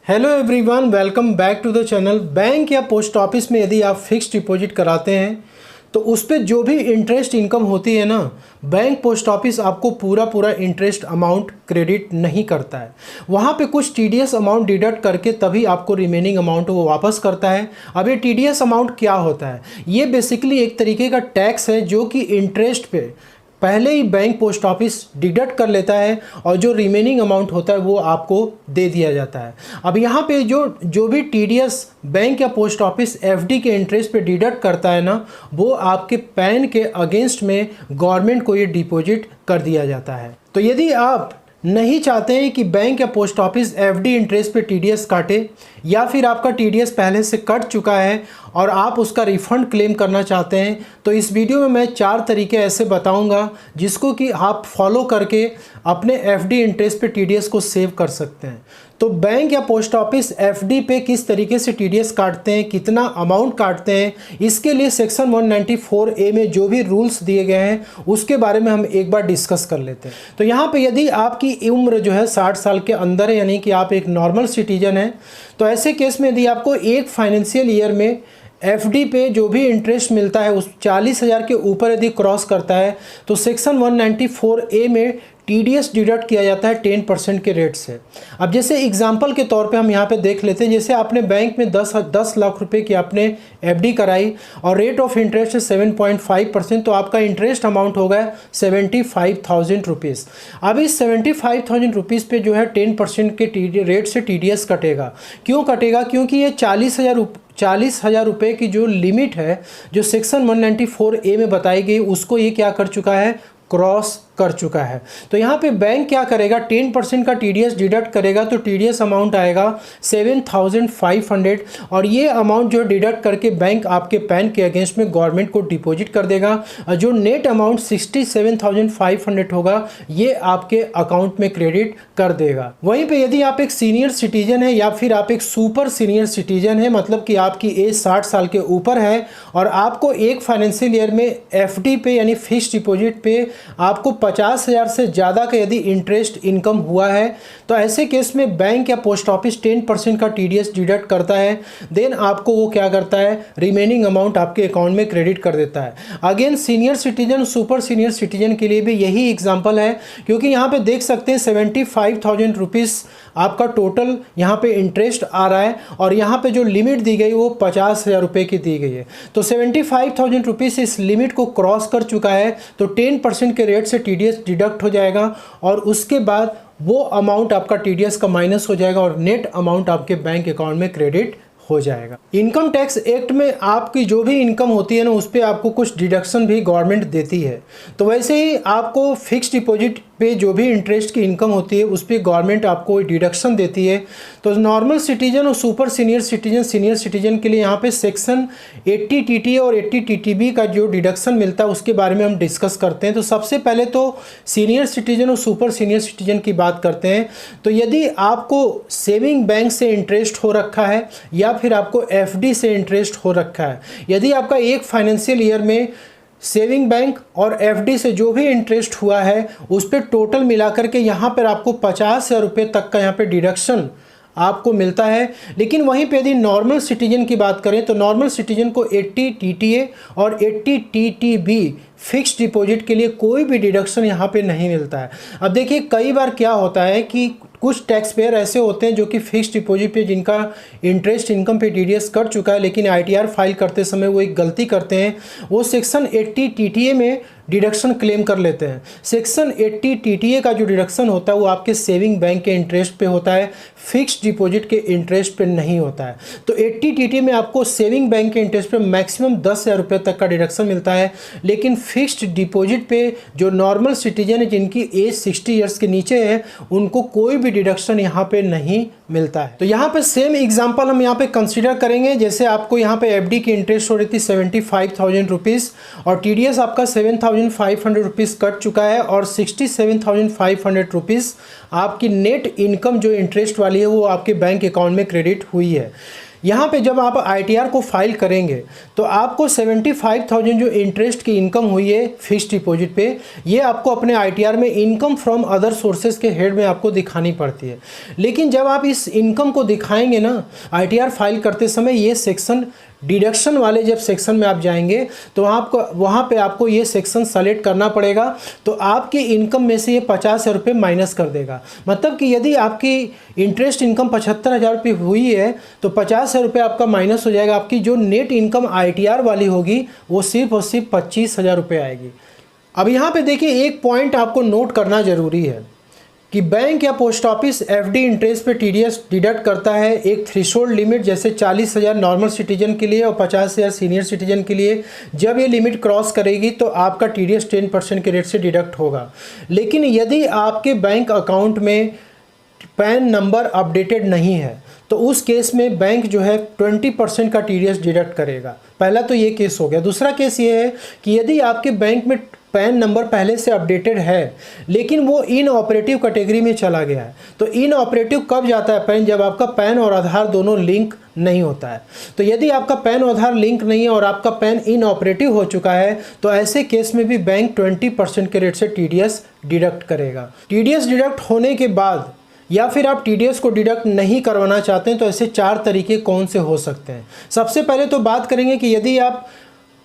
Hello everyone, welcome back to the channel. Bank या post office में यदि आप फिक्स्ड डिपॉजिट कराते हैं तो उस पर जो भी इंटरेस्ट इनकम होती है ना, बैंक पोस्ट ऑफिस आपको पूरा इंटरेस्ट अमाउंट क्रेडिट नहीं करता है। वहाँ पे कुछ टीडीएस अमाउंट डिडक्ट करके तभी आपको रिमेनिंग अमाउंट वो वापस करता है। अब ये टीडीएस अमाउंट क्या होता है? ये बेसिकली एक तरीके का टैक्स है जो कि इंटरेस्ट पे पहले ही बैंक पोस्ट ऑफिस डिडक्ट कर लेता है और जो रिमेनिंग अमाउंट होता है वो आपको दे दिया जाता है। अब यहाँ पे जो भी टीडीएस बैंक या पोस्ट ऑफिस एफडी के इंटरेस्ट पे डिडक्ट करता है ना, वो आपके पैन के अगेंस्ट में गवर्नमेंट को ये डिपॉजिट कर दिया जाता है। तो यदि आप नहीं चाहते हैं कि बैंक या पोस्ट ऑफिस एफडी इंटरेस्ट पे टीडीएस काटे, या फिर आपका टीडीएस पहले से कट चुका है और आप उसका रिफ़ंड क्लेम करना चाहते हैं, तो इस वीडियो में मैं 4 तरीके ऐसे बताऊंगा जिसको कि आप फॉलो करके अपने एफडी इंटरेस्ट पे टीडीएस को सेव कर सकते हैं। तो बैंक या पोस्ट ऑफिस एफडी पे किस तरीके से टीडीएस काटते हैं, कितना अमाउंट काटते हैं, इसके लिए सेक्शन 194A में जो भी रूल्स दिए गए हैं उसके बारे में हम एक बार डिस्कस कर लेते हैं। तो यहाँ पे यदि आपकी उम्र जो है 60 साल के अंदर है, यानी कि आप एक नॉर्मल सिटीजन हैं, तो ऐसे केस में यदि आपको एक फाइनेंशियल ईयर में एफडी पे जो भी इंटरेस्ट मिलता है उस 40,000 के ऊपर यदि क्रॉस करता है तो सेक्शन 194A में टीडीएस डिडक्ट किया जाता है 10% के रेट से। अब जैसे एग्जांपल के तौर पे हम यहाँ पे देख लेते हैं, जैसे आपने बैंक में 10 लाख रुपए की आपने एफडी कराई और रेट ऑफ इंटरेस्ट है 7.5%, तो आपका इंटरेस्ट अमाउंट होगा 75,000 रुपीज़। अब इस 75,000 रुपीज़ पे जो है 10% के रेट से टीडीएस कटेगा। क्यों कटेगा? क्योंकि ये 40,000 रुपये की जो लिमिट है जो सेक्शन 194A में बताई गई, उसको ये क्या कर चुका है, क्रॉस कर चुका है। तो यहाँ पे बैंक क्या करेगा, 10% का टीडीएस डिडक्ट करेगा, तो टीडीएस अमाउंट आएगा 7,500 और ये अमाउंट जो डिडक्ट करके बैंक आपके पैन के अगेंस्ट में गवर्नमेंट को डिपॉजिट कर देगा और जो नेट अमाउंट 67,500 होगा ये आपके अकाउंट में क्रेडिट कर देगा। वहीं पे यदि आप एक सीनियर सिटीजन है या फिर आप एक सुपर सीनियर सिटीजन है, मतलब कि आपकी एज 60 साल के ऊपर है और आपको एक फाइनेंशियल ईयर में एफडी पे यानी फिक्स्ड डिपॉजिट पे आपको 50,000 से ज़्यादा का यदि इंटरेस्ट इनकम हुआ है, तो ऐसे केस में बैंक या पोस्ट ऑफिस 10% का टीडीएस डिडक्ट करता है। देन आपको वो क्या करता है, रिमेनिंग अमाउंट आपके अकाउंट में क्रेडिट कर देता है। Again senior citizen, super senior citizen के लिए भी यही एग्जांपल है, क्योंकि यहाँ पे देख सकते हैं 75,000 रुपीज़ आपका टोटल यहाँ पे इंटरेस्ट आ रहा है और यहाँ पे जो लिमिट दी गई वो 50,000 रुपये की दी गई है। तो 75,000 रुपीज़ इस लिमिट को क्रॉस कर चुका है, तो 10% के रेट से टीडीएस डिडक्ट हो जाएगा और उसके बाद वो अमाउंट आपका टीडीएस का माइनस हो जाएगा और नेट अमाउंट आपके बैंक अकाउंट में क्रेडिट हो जाएगा। इनकम टैक्स एक्ट में आपकी जो भी इनकम होती है ना, उस पर आपको कुछ डिडक्शन भी गवर्नमेंट देती है। तो वैसे ही आपको फिक्स्ड डिपॉजिट पे जो भी इंटरेस्ट की इनकम होती है उस पर गवर्नमेंट आपको डिडक्शन देती है। तो नॉर्मल सिटीजन और सुपर सीनियर सिटीजन के लिए यहाँ पे सेक्शन 80 टीटीए और 80 टीटीबी का जो डिडक्शन मिलता है उसके बारे में हम डिस्कस करते हैं। तो सबसे पहले तो सीनियर सिटीजन और सुपर सीनियर सिटीजन की बात करते हैं। तो यदि आपको सेविंग बैंक से इंटरेस्ट हो रखा है या फिर आपको एफडी से इंटरेस्ट हो रखा है, यदि आपका एक फाइनेंशियल ईयर में सेविंग बैंक और एफडी से जो भी इंटरेस्ट हुआ है उस पर टोटल मिलाकर के यहाँ पर आपको 50,000 रुपये तक का यहाँ पे डिडक्शन आपको मिलता है। लेकिन वहीं पे यदि नॉर्मल सिटीजन की बात करें तो नॉर्मल सिटीजन को 80 टीटीए और 80 टीटीबी फिक्स्ड डिपॉजिट के लिए कोई भी डिडक्शन यहाँ पे नहीं मिलता है। अब देखिए कई बार क्या होता है कि कुछ टैक्स पेयर ऐसे होते हैं जो कि फिक्स्ड डिपॉजिट पे जिनका इंटरेस्ट इनकम पे टीडीएस कट चुका है, लेकिन आईटीआर फाइल करते समय वो एक गलती करते हैं, वो सेक्शन 80 टीटीए में डिडक्शन क्लेम कर लेते हैं। सेक्शन 80 टीटीए का जो डिडक्शन होता है वो आपके सेविंग बैंक के इंटरेस्ट पे होता है, फिक्स्ड डिपॉजिट के इंटरेस्ट पे नहीं होता है। तो 80 टीटीए में आपको सेविंग बैंक के इंटरेस्ट पे मैक्सिमम 10,000 रुपये तक का डिडक्शन मिलता है, लेकिन फिक्स्ड डिपॉजिट पे जो नॉर्मल सिटीजन है जिनकी एज 60 ईयर्स के नीचे है उनको कोई भी डिडक्शन यहाँ पे नहीं मिलता है। तो यहाँ पे सेम एग्जांपल हम यहाँ पे कंसीडर करेंगे। जैसे आपको यहाँ पे एफडी की इंटरेस्ट हो रही थी 75,000 रुपीज़ और टीडीएस आपका 7,500 रुपीज़ कट चुका है और 67,500 रुपीज़ आपकी नेट इनकम जो इंटरेस्ट वाली है वो आपके बैंक अकाउंट में क्रेडिट हुई है। यहाँ पे जब आप ITR को फाइल करेंगे तो आपको 75,000 जो इंटरेस्ट की इनकम हुई है फिक्स्ड डिपॉजिट पे, ये आपको अपने ITR में इनकम फ्रॉम अदर सोर्सेज के हेड में आपको दिखानी पड़ती है। लेकिन जब आप इस इनकम को दिखाएंगे ना ITR फाइल करते समय, ये सेक्शन डिडक्शन वाले जब सेक्शन में आप जाएंगे तो वहाँ पे आपको ये सेक्शन सेलेक्ट करना पड़ेगा। तो आपकी इनकम में से ये 50,000 रुपये माइनस कर देगा। मतलब कि यदि आपकी इंटरेस्ट इनकम 75,000 रुपये हुई है तो 50,000 रुपये आपका माइनस हो जाएगा। आपकी जो नेट इनकम ITR वाली होगी वो सिर्फ और सिर्फ 25,000 रुपये आएगी। अब यहाँ पे देखिए, एक पॉइंट आपको नोट करना ज़रूरी है कि बैंक या पोस्ट ऑफिस FD इंटरेस्ट पे TDS डिडक्ट करता है एक थ्रेशोल्ड लिमिट, जैसे 40,000 नॉर्मल सिटीजन के लिए और 50,000 सीनियर सिटीजन के लिए। जब ये लिमिट क्रॉस करेगी तो आपका TDS 10% के रेट से डिडक्ट होगा। लेकिन यदि आपके बैंक अकाउंट में पैन नंबर अपडेटेड नहीं है तो उस केस में बैंक जो है 20% का TDS डिडक्ट करेगा। पहला तो ये केस हो गया। दूसरा केस ये है कि यदि आपके बैंक में पैन नंबर पहले से अपडेटेड है लेकिन वो इनऑपरेटिव कैटेगरी में चला गया है, तो इनऑपरेटिव कब जाता है पैन? जब आपका पैन और आधार दोनों लिंक नहीं होता है। तो यदि आपका पैन और आधार लिंक नहीं है और आपका पैन इनऑपरेटिव हो चुका है तो ऐसे केस में भी बैंक 20% के रेट से TDS डिडक्ट करेगा। TDS डिडक्ट होने के बाद या फिर आप TDS को डिडक्ट नहीं करवाना चाहते हैं तो ऐसे 4 तरीके कौन से हो सकते हैं। सबसे पहले तो बात करेंगे कि यदि आप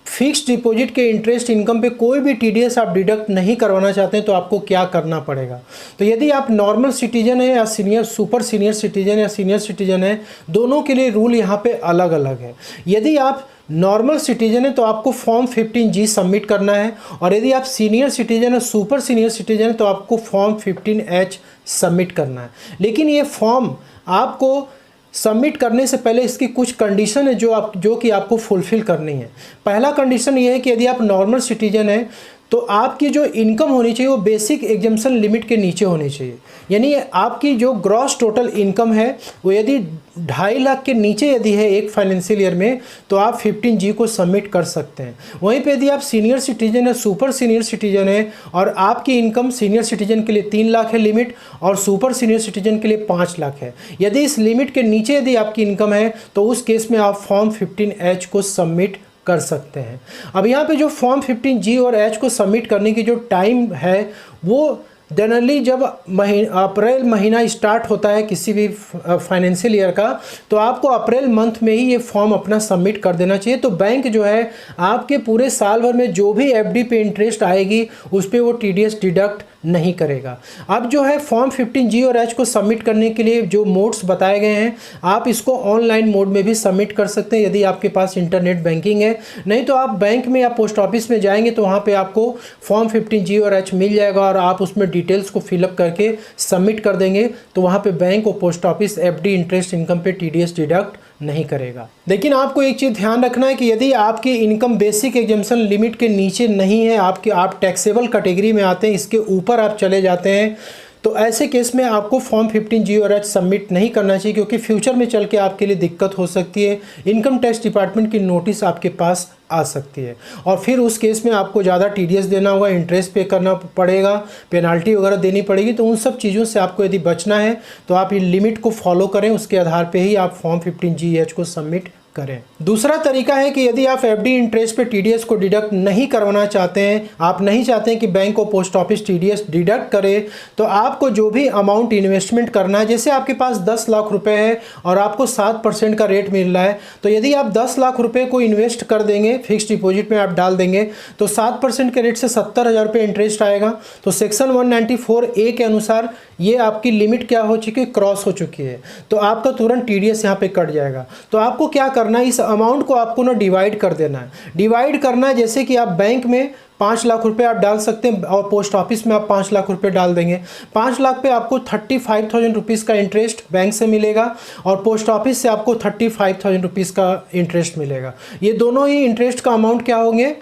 फिक्स्ड डिपॉजिट के इंटरेस्ट इनकम पे कोई भी TDS आप डिडक्ट नहीं करवाना चाहते हैं तो आपको क्या करना पड़ेगा। तो यदि आप नॉर्मल सिटीजन है या सुपर सीनियर सिटीजन या सीनियर सिटीजन है, दोनों के लिए रूल यहाँ पे अलग अलग है। यदि आप नॉर्मल सिटीजन है तो आपको फॉर्म 15G सबमिट करना है, और यदि आप सीनियर सिटीजन है, सुपर सीनियर सिटीजन है, तो आपको फॉर्म 15H सबमिट करना है। लेकिन ये फॉर्म आपको सबमिट करने से पहले इसकी कुछ कंडीशन है जो कि आपको फुलफिल करनी है। पहला कंडीशन ये है कि यदि आप नॉर्मल सिटीजन है तो आपकी जो इनकम होनी चाहिए वो बेसिक एग्जम्पशन लिमिट के नीचे होनी चाहिए। यानी आपकी जो ग्रॉस टोटल इनकम है वो यदि 2.5 लाख के नीचे यदि है एक फाइनेंशियल ईयर में तो आप 15G को सबमिट कर सकते हैं। वहीं पे यदि आप सीनियर सिटीजन है, सुपर सीनियर सिटीजन है और आपकी इनकम सीनियर सिटीजन के लिए 3 लाख है लिमिट और सुपर सीनियर सिटीजन के लिए 5 लाख है, यदि इस लिमिट के नीचे यदि आपकी इनकम है तो उस केस में आप फॉर्म 15H को सबमिट कर सकते हैं। अब यहाँ पे जो फॉर्म 15G और H को सबमिट करने की जो टाइम है वो जनरली जब अप्रैल महीना स्टार्ट होता है किसी भी फाइनेंशियल ईयर का, तो आपको अप्रैल मंथ में ही ये फॉर्म अपना सबमिट कर देना चाहिए। तो बैंक जो है आपके पूरे साल भर में जो भी FD पे इंटरेस्ट आएगी उस पर वो TDS डिडक्ट नहीं करेगा। अब जो है फॉर्म 15G और H को सबमिट करने के लिए जो मोड्स बताए गए हैं, आप इसको ऑनलाइन मोड में भी सबमिट कर सकते हैं यदि आपके पास इंटरनेट बैंकिंग है। नहीं तो आप बैंक में या पोस्ट ऑफिस में जाएंगे तो वहाँ पे आपको फॉर्म 15G और H मिल जाएगा और आप उसमें डिटेल्स को फिलअप करके सबमिट कर देंगे तो वहाँ पे बैंक और post office FD interest income पे TDS डिडक्ट नहीं करेगा। लेकिन आपको एक चीज़ ध्यान रखना है कि यदि आपकी इनकम बेसिक एग्जम्पशन लिमिट के नीचे नहीं है, आप टैक्सेबल कैटेगरी में आते हैं, इसके ऊपर आप चले जाते हैं, तो ऐसे केस में आपको फॉर्म 15G और H सबमिट नहीं करना चाहिए, क्योंकि फ्यूचर में चल के आपके लिए दिक्कत हो सकती है। इनकम टैक्स डिपार्टमेंट की नोटिस आपके पास आ सकती है और फिर उस केस में आपको ज़्यादा TDS देना होगा, इंटरेस्ट पे करना पड़ेगा, पेनाल्टी वगैरह देनी पड़ेगी। तो उन सब चीज़ों से आपको यदि बचना है तो आप ये लिमिट को फॉलो करें, उसके आधार पे ही आप फॉर्म 15G H को सबमिट करें। दूसरा तरीका है कि यदि आप FD इंटरेस्ट पे TDS को डिडक्ट नहीं करवाना चाहते हैं, आप नहीं चाहते हैं कि बैंक और पोस्ट ऑफिस TDS डिडक्ट करे, तो आपको जो भी अमाउंट इन्वेस्टमेंट करना है, जैसे आपके पास 10 लाख रुपए है और आपको 7% का रेट मिल रहा है, तो यदि आप 10 लाख रुपए को इन्वेस्ट कर देंगे, फिक्स्ड डिपॉजिट में आप डाल देंगे, तो 7% के रेट से 70,000 रुपये इंटरेस्ट आएगा। तो सेक्शन 194A के अनुसार ये आपकी लिमिट क्या हो चुकी है, क्रॉस हो चुकी है, तो आपका तुरंत TDS यहाँ पे कट जाएगा। तो आपको क्या करना है, इस अमाउंट को आपको ना डिवाइड कर देना है। डिवाइड करना है जैसे कि आप बैंक में 5 लाख रुपए आप डाल सकते हैं और पोस्ट ऑफिस में आप 5 लाख रुपए डाल देंगे। 5 लाख पे आपको 35,000 रुपीज़ का इंटरेस्ट बैंक से मिलेगा और पोस्ट ऑफिस से आपको 35,000 रुपीज़ का इंटरेस्ट मिलेगा। ये दोनों ही इंटरेस्ट का अमाउंट क्या होंगे,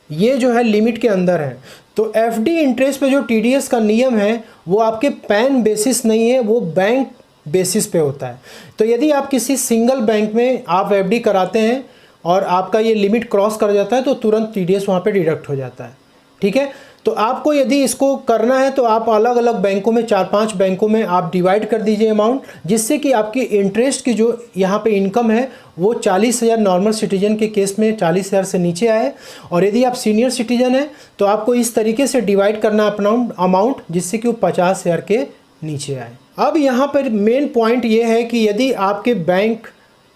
ये जो है लिमिट के अंदर है। तो FD इंटरेस्ट पे जो TDS का नियम है वो आपके पैन बेसिस नहीं है, वो बैंक बेसिस पे होता है। तो यदि आप किसी सिंगल बैंक में आप FD कराते हैं और आपका ये लिमिट क्रॉस कर जाता है तो तुरंत TDS वहाँ पे डिडक्ट हो जाता है। ठीक है, तो आपको यदि इसको करना है तो आप अलग अलग बैंकों में 4-5 बैंकों में आप डिवाइड कर दीजिए अमाउंट, जिससे कि आपकी इंटरेस्ट की जो यहाँ पे इनकम है वो 40,000 नॉर्मल सिटीजन के केस में 40,000 से नीचे आए। और यदि आप सीनियर सिटीजन हैं तो आपको इस तरीके से डिवाइड करना अपना अमाउंट जिससे कि वो 50,000 के नीचे आए। अब यहाँ पर मेन पॉइंट ये है कि यदि आपके बैंक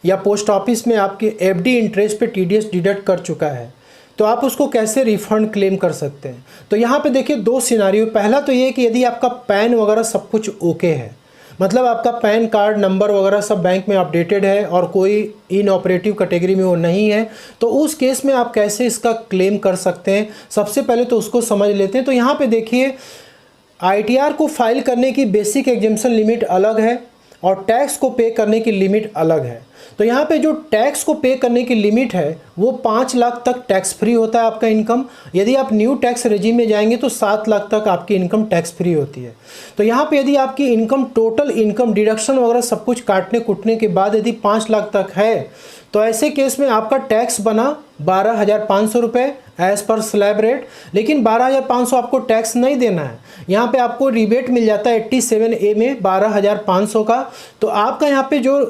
या पोस्ट ऑफिस में आपके एफडी इंटरेस्ट पे टीडीएस डिडक्ट कर चुका है तो आप उसको कैसे रिफंड क्लेम कर सकते हैं। तो यहाँ पे देखिए 2 सिनारियो। पहला तो ये कि यदि आपका पैन वगैरह सब कुछ ओके है, मतलब आपका पैन कार्ड नंबर वगैरह सब बैंक में अपडेटेड है और कोई इनऑपरेटिव कैटेगरी में वो नहीं है, तो उस केस में आप कैसे इसका क्लेम कर सकते हैं, सबसे पहले तो उसको समझ लेते हैं। तो यहाँ पे देखिए आईटीआर को फाइल करने की बेसिक एग्जेम्पशन लिमिट अलग है और टैक्स को पे करने की लिमिट अलग है। तो यहाँ पे जो टैक्स को पे करने की लिमिट है वो 5 लाख तक टैक्स फ्री होता है आपका इनकम। यदि आप न्यू टैक्स रेजिम में जाएंगे तो 7 लाख तक आपकी इनकम टैक्स फ्री होती है। तो यहाँ पे यदि आपकी इनकम टोटल इनकम डिडक्शन वगैरह सब कुछ काटने कुटने के बाद यदि 5 लाख तक है तो ऐसे केस में आपका टैक्स बना 12,500 रुपये एज पर स्लैब रेट। लेकिन 12,500 आपको टैक्स नहीं देना है, यहाँ पे आपको रिबेट मिल जाता है 87A में 12,500 का। तो आपका यहाँ पे जो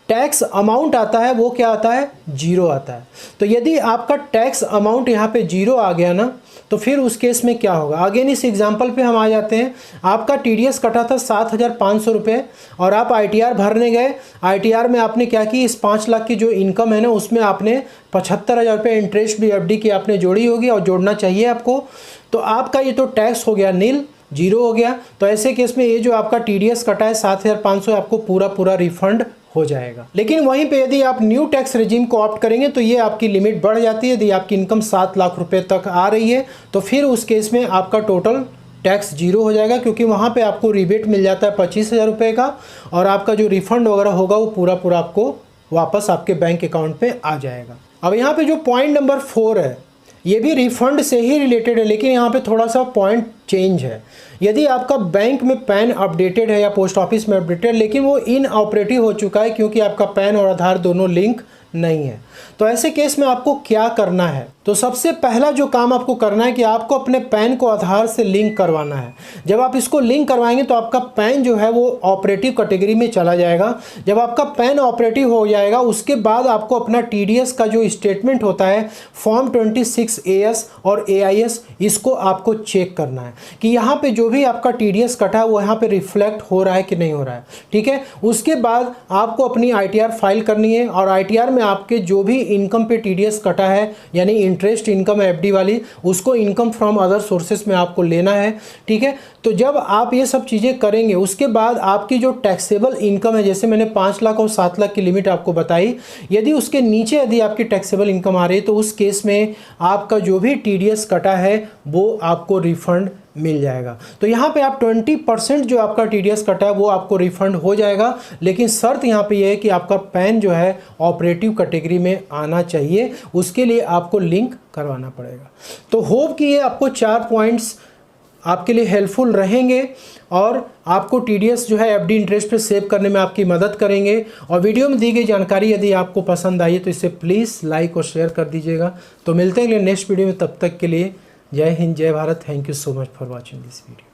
टैक्स अमाउंट आता है वो क्या आता है, 0 आता है। तो यदि आपका टैक्स अमाउंट यहाँ पे 0 आ गया ना तो फिर उस केस में क्या होगा। अगेन इस एग्जांपल पे हम आ जाते हैं। आपका टीडीएस कटा था 7,500 रुपये और आप आईटीआर भरने गए। आईटीआर में आपने क्या की, इस 5 लाख की जो इनकम है ना उसमें आपने 75,000 रुपये इंटरेस्ट भी एफडी की आपने जोड़ी होगी और जोड़ना चाहिए आपको। तो आपका ये तो टैक्स हो गया नील, 0 हो गया। तो ऐसे केस में ये जो आपका टीडीएस कटा है 7,500 आपको पूरा रिफंड हो जाएगा। लेकिन वहीं पे यदि आप न्यू टैक्स रेजिम को ऑप्ट करेंगे तो ये आपकी लिमिट बढ़ जाती है। यदि आपकी इनकम 7 लाख रुपए तक आ रही है तो फिर उस केस में आपका टोटल टैक्स 0 हो जाएगा, क्योंकि वहाँ पे आपको रिबेट मिल जाता है 25,000 रुपये का और आपका जो रिफंड वगैरह होगा वो पूरा आपको वापस आपके बैंक अकाउंट पे आ जाएगा। अब यहाँ पे जो पॉइंट नंबर 4 है ये भी रिफंड से ही रिलेटेड है, लेकिन यहाँ पे थोड़ा सा पॉइंट चेंज है। यदि आपका बैंक में पैन अपडेटेड है या पोस्ट ऑफिस में अपडेटेड लेकिन वो इनऑपरेटिव हो चुका है क्योंकि आपका पैन और आधार दोनों लिंक नहीं है, तो ऐसे केस में आपको क्या करना है। तो सबसे पहला जो काम आपको करना है कि आपको अपने पैन को आधार से लिंक करवाना है। जब आप इसको लिंक करवाएंगे तो आपका पैन जो है वो ऑपरेटिव कैटेगरी में चला जाएगा। जब आपका पैन ऑपरेटिव हो जाएगा उसके बाद आपको अपना टीडीएस का जो स्टेटमेंट होता है फॉर्म 26AS और AIS, इसको आपको चेक करना है कि यहाँ पे जो भी आपका टीडीएस कटा है वो यहाँ पे रिफ्लेक्ट हो रहा है कि नहीं हो रहा है। ठीक है, उसके बाद आपको अपनी आईटीआर फाइल करनी है और आईटीआर में आपके जो भी इनकम पे टीडीएस कटा है यानी इंटरेस्ट इनकम एफडी वाली, उसको इनकम फ्रॉम अदर सोर्सेस में आपको लेना है। ठीक है, तो जब आप ये सब चीज़ें करेंगे उसके बाद आपकी जो टैक्सेबल इनकम है, जैसे मैंने 5 लाख और 7 लाख की लिमिट आपको बताई, यदि उसके नीचे यदि आपकी टैक्सेबल इनकम आ रही है तो उस केस में आपका जो भी टीडीएस कटा है वो आपको रिफंड मिल जाएगा। तो यहाँ पे आप 20% जो आपका टीडीएस कटा है वो आपको रिफंड हो जाएगा, लेकिन शर्त यहाँ पे ये है कि आपका पैन जो है ऑपरेटिव कैटेगरी में आना चाहिए, उसके लिए आपको लिंक करवाना पड़ेगा। तो होप कि ये आपको 4 पॉइंट्स आपके लिए हेल्पफुल रहेंगे और आपको टीडीएस जो है एफडी इंटरेस्ट पे सेव करने में आपकी मदद करेंगे। और वीडियो में दी गई जानकारी यदि आपको पसंद आई तो इसे प्लीज़ लाइक और शेयर कर दीजिएगा। तो मिलते हैं नेक्स्ट वीडियो में, तब तक के लिए जय हिंद जय Bharat. Thank you so much for watching this video.